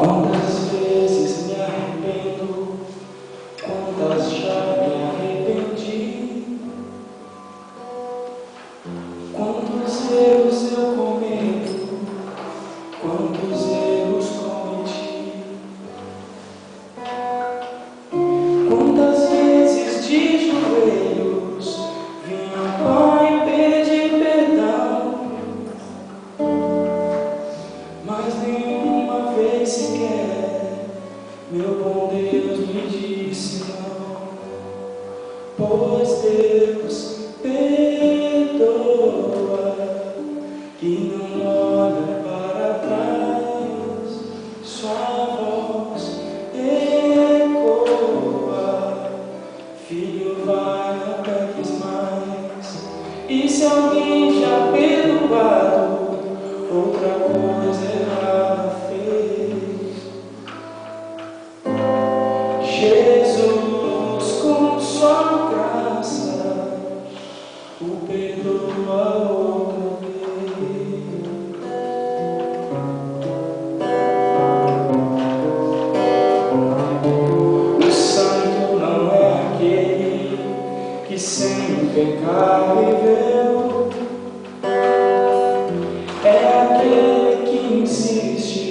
Quantas vezes me arrependo, quantas já me arrependi, quantos erros eu cometo, quantos erros cometi, quantas vezes de joelhos vim ao Pai pedir perdão, mas nenhuma vez sequer meu bom Deus me disse não, pois Deus perdoa e não olha para trás, sua voz ecoa, filho, vai, não peques mais. E se alguém já perdoado, outra coisa errada fez. Jesus, com sua graça, o perdoa outra vez. O santo não é aquele que sem pecar viveu, é aquele que insiste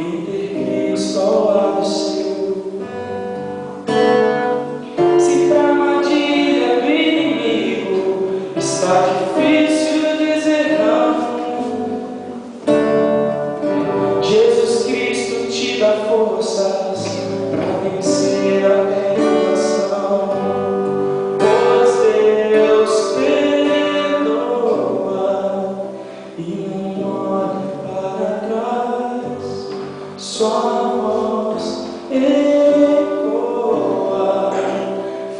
em ter Cristo ao lado seu. Se pra armadilha do inimigo está difícil dizer não, Jesus Cristo te dá forças para vencer a tentação, pois Deus perdoa e não olha para trás, sua voz ecoa,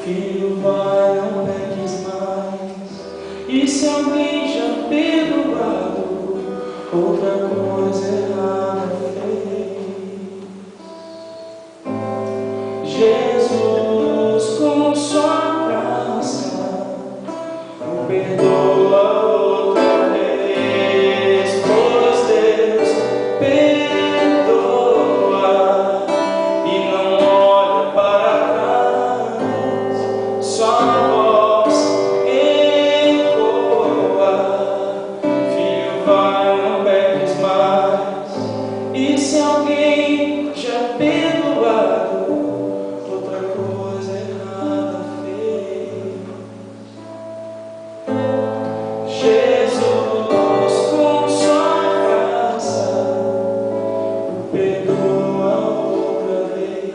filho, vai, não peques mais. E se alguém já perdoado, outra coisa errada fez. Jesus, com sua graça, o perdoa outra vez, pois Deus perdoa e não olha para trás, sua voz ecoa, filho, vai, não peques mais. E se alguém já perdoado, outra coisa errada fez. Jesus, com sua graça, o perdoa outra vez.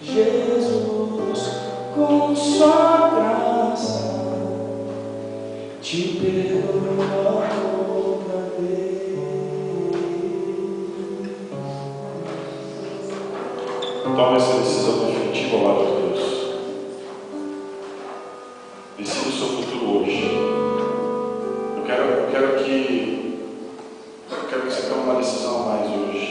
Jesus, com sua graça, te perdoa outra vez. Tome essa decisão definitiva ao lado de Deus. Decida o seu futuro hoje. Eu quero que você tome uma decisão a mais hoje.